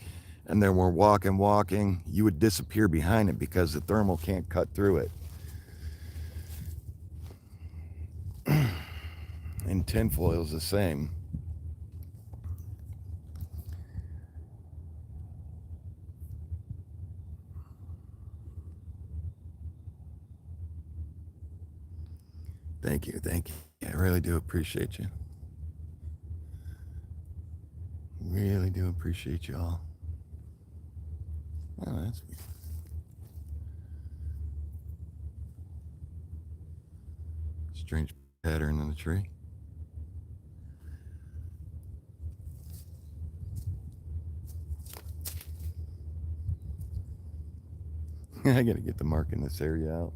and then we're walking, you would disappear behind it because the thermal can't cut through it. And tinfoil is the same. Thank you. I really do appreciate you. Really do appreciate you all. Oh, that's good. Strange pattern in the tree. I gotta get the mark in this area out.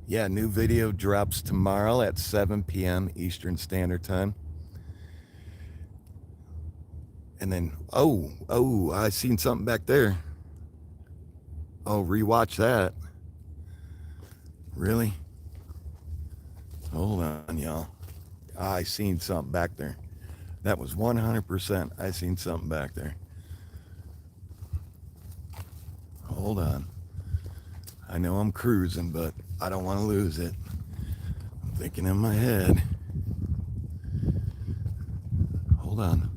Yeah, new video drops tomorrow at 7 p.m. Eastern Standard Time. And then, oh, I seen something back there. Oh, rewatch that. Really? Hold on, y'all. I seen something back there. That was 100%. I seen something back there. Hold on. I know I'm cruising, but I don't want to lose it. I'm thinking in my head. Hold on.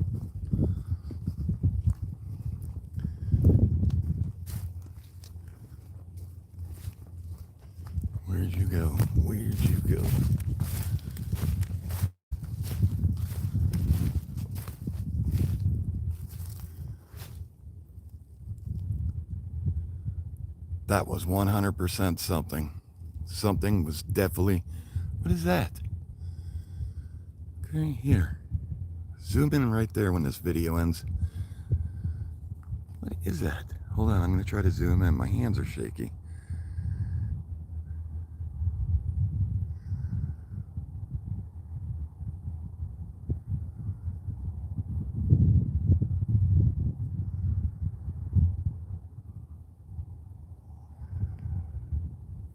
Where'd you go? Where'd you go? That was 100% something. Something was definitely... What is that? Okay, here. Zoom in right there when this video ends. What is that? Hold on, I'm going to try to zoom in. My hands are shaky.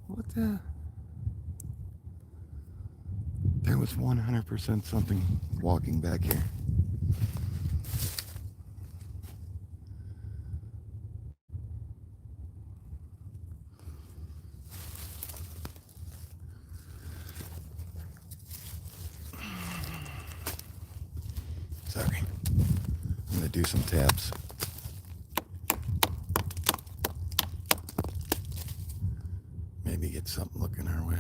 What the... There was 100% something walking back here. Sorry. I'm going to do some taps. Maybe get something looking our way.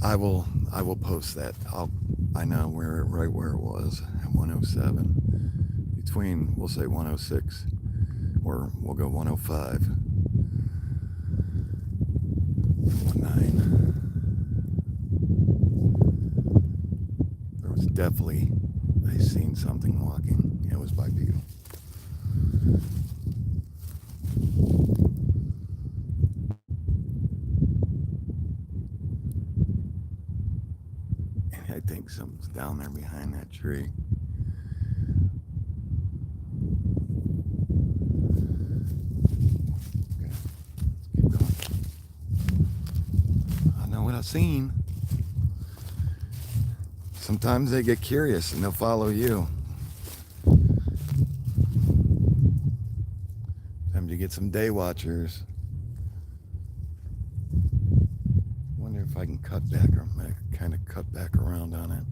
I will post that. I know right where it was at 107. Between, we'll say 106, or we'll go 105. 19. There was definitely, I seen something walking. It was by view. I think something's down there behind that tree. Okay, let's keep going. I know what I've seen. Sometimes they get curious and they'll follow you. Time to get some day watchers. Wonder if I can cut back or kind of cut back around on it.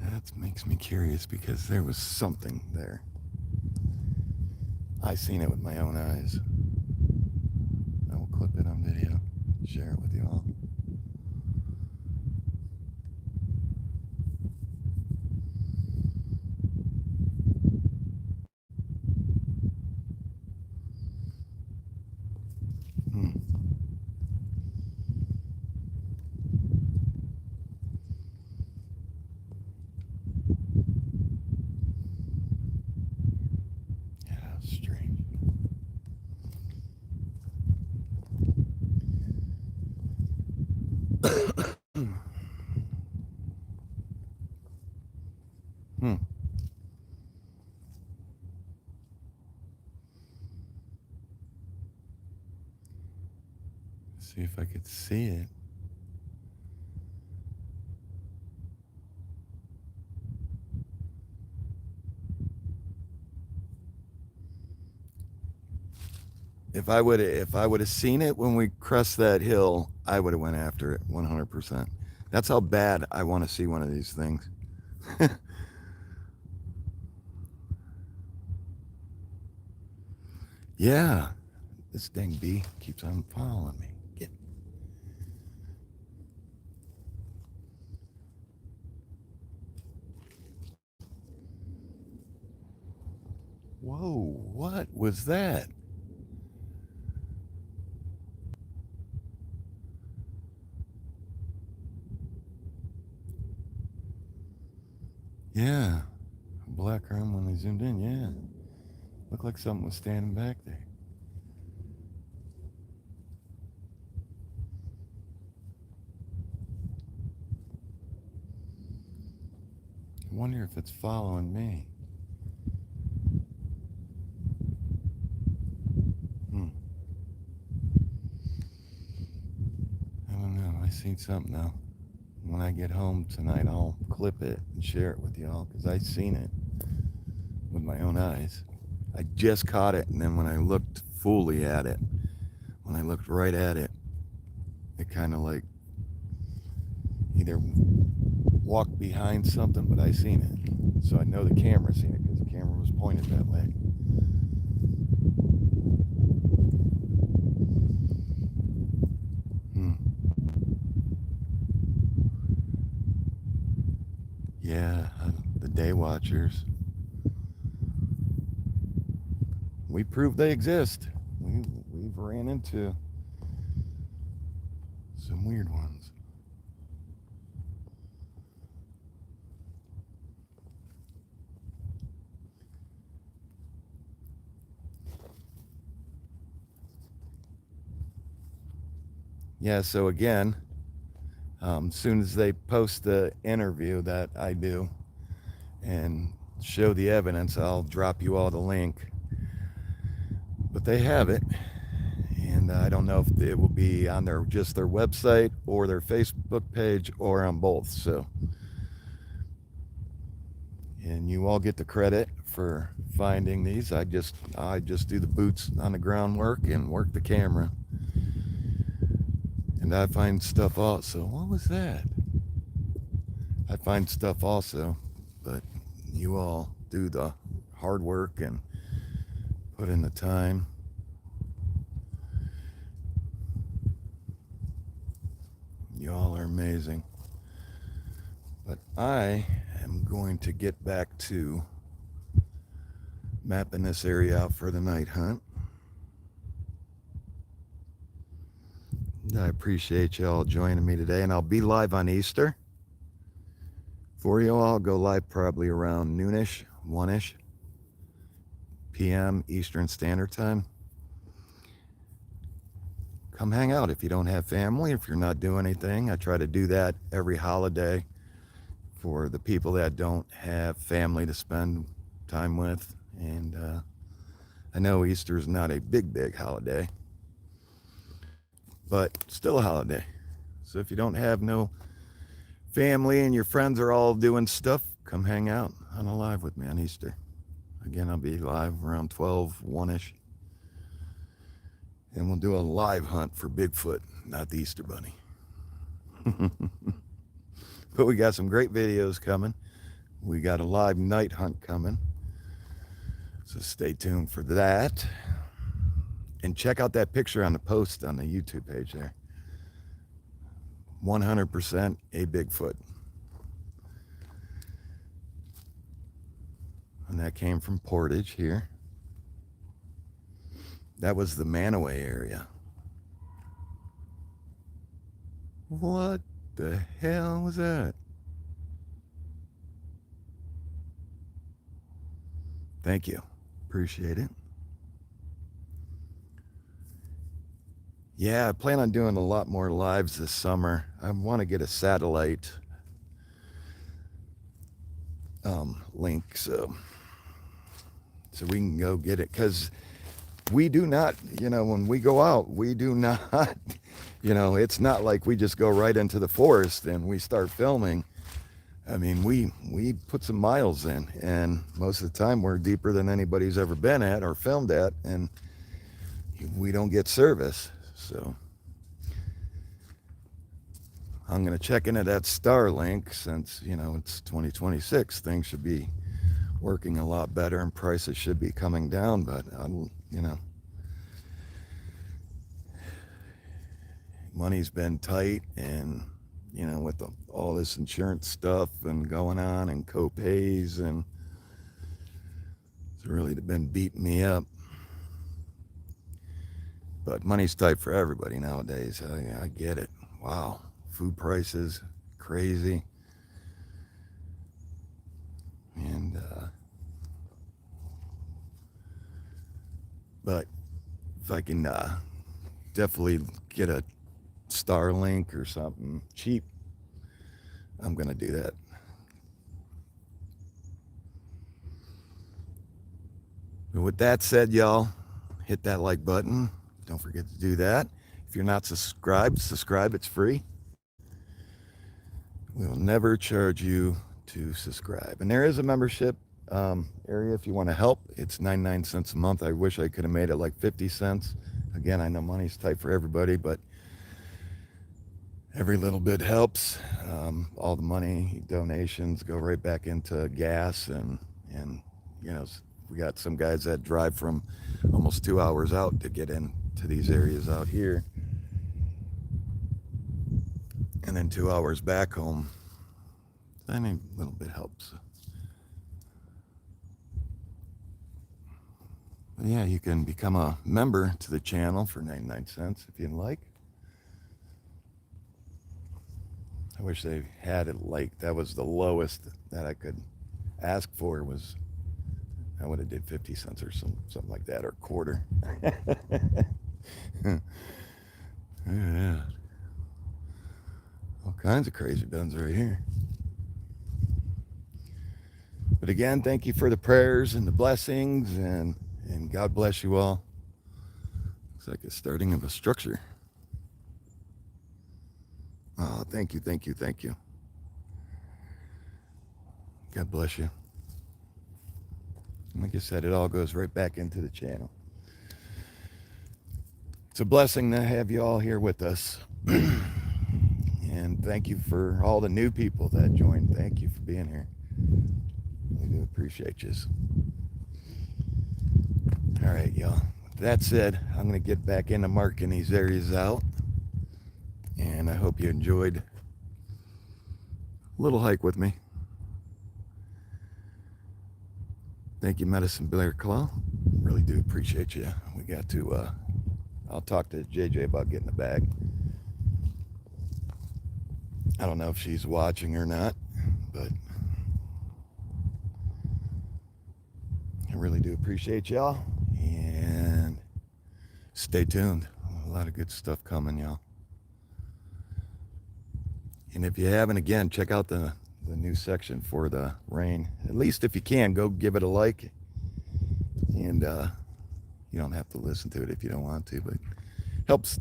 That makes me curious because there was something there. I seen it with my own eyes. I will clip it on video, share it with you all. Hmm. Yeah, strange. Hmm. See if I could see it. If I would have seen it when we crossed that hill, I would have went after it 100%. That's how bad I want to see one of these things. Yeah, this dang bee keeps on following me. Get. Whoa, what was that? Yeah, black arm when they zoomed in. Yeah, looked like something was standing back there. I wonder if it's following me. Hmm. I don't know. I seen something now. When I get home tonight, I'll clip it and share it with y'all because I seen it with my own eyes. I just caught it, and then when I looked fully at it, when I looked right at it, it kind of like either walked behind something, but I seen it. So I know the camera seen it because the camera was pointed that way. Hmm. Yeah, the day watchers. We proved they exist. We've ran into some weird ones. Yeah, so again, as soon as they post the interview that I do and show the evidence, I'll drop you all the link. But they have it, and I don't know if it will be on just their website or their Facebook page or on both. So, and you all get the credit for finding these. I just do the boots on the ground work and work the camera. And I find stuff also. What was that? I find stuff also, but you all do the hard work and put in the time. You all are amazing. But I am going to get back to mapping this area out for the night hunt. I appreciate you all joining me today, and I'll be live on Easter. For you all, I'll go live probably around noonish, 1ish p.m. Eastern Standard Time. Come hang out if you don't have family, if you're not doing anything. I try to do that every holiday for the people that don't have family to spend time with. And I know Easter is not a big holiday, but still a holiday. So if you don't have no family and your friends are all doing stuff, come hang out on a live with me on Easter. Again, I'll be live around 12, 1ish. And we'll do a live hunt for Bigfoot, not the Easter Bunny. But we got some great videos coming. We got a live night hunt coming. So stay tuned for that. And check out that picture on the post on the YouTube page there. 100% a Bigfoot. And that came from Portage here. That was the Manaway area. What the hell was that? Thank you. Appreciate it. Yeah, I plan on doing a lot more lives this summer. I want to get a satellite link so we can go get it, because we do not, when we go out, we do not, it's not like we just go right into the forest and we start filming. I mean, we put some miles in, and most of the time we're deeper than anybody's ever been at or filmed at, and we don't get service. So I'm going to check into that Starlink, since, it's 2026. Things should be working a lot better and prices should be coming down, but money's been tight, and with all this insurance stuff and going on and co-pays, and it's really been beating me up. But money's tight for everybody nowadays. I get it. Wow, food prices crazy. And but if I can definitely get a Starlink or something cheap, I'm gonna do that. But with that said, y'all, hit that like button. Don't forget to do that. If you're not subscribed, subscribe. It's free. We'll never charge you to subscribe. And there is a membership area if you want to help. It's 99 cents a month. I wish I could have made it like 50 cents. Again, I know money's tight for everybody, but every little bit helps. All the money donations go right back into gas, and we got some guys that drive from almost 2 hours out to get into these areas out here, and then 2 hours back home. Any little bit helps. But yeah, you can become a member to the channel for 99 cents if you'd like. I wish they had it like that was the lowest that I could ask for. Was I would have did 50 cents or something like that, or a quarter. Yeah. All kinds of crazy guns right here. But again, thank you for the prayers and the blessings, and God bless you all. Looks like a starting of a structure. Oh, thank you, thank you, thank you. God bless you. Like I said, it all goes right back into the channel. It's a blessing to have you all here with us. And thank you for all the new people that joined. Thank you for being here. We do appreciate you. All right, y'all. With that said, I'm going to get back into marking these areas out. And I hope you enjoyed a little hike with me. Thank you, Medicine Bear Claw. Really do appreciate you. We got to, I'll talk to JJ about getting the bag. I don't know if she's watching or not, but I really do appreciate y'all. And stay tuned. A lot of good stuff coming, y'all. And if you haven't, again, check out the new section for the rain. At least if you can, go give it a like. And you don't have to listen to it if you don't want to, but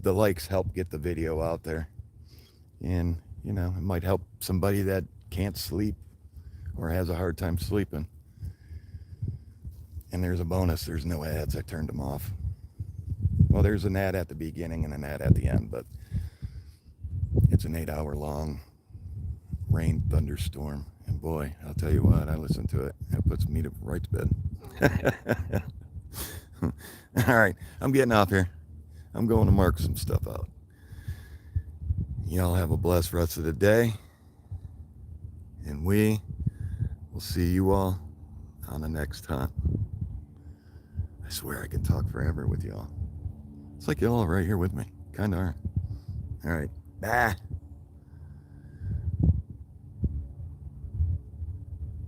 the likes help get the video out there. And, it might help somebody that can't sleep or has a hard time sleeping. And there's a bonus. There's no ads. I turned them off. Well, there's an ad at the beginning and an ad at the end, but it's an 8 hour long rain thunderstorm. And boy, I'll tell you what, I listen to it. It puts me to right to bed. All right, I'm getting off here. I'm going to mark some stuff out. Y'all have a blessed rest of the day. And we will see you all on the next time. I swear I can talk forever with y'all. It's like y'all are right here with me. Kind of are. All right. Bye.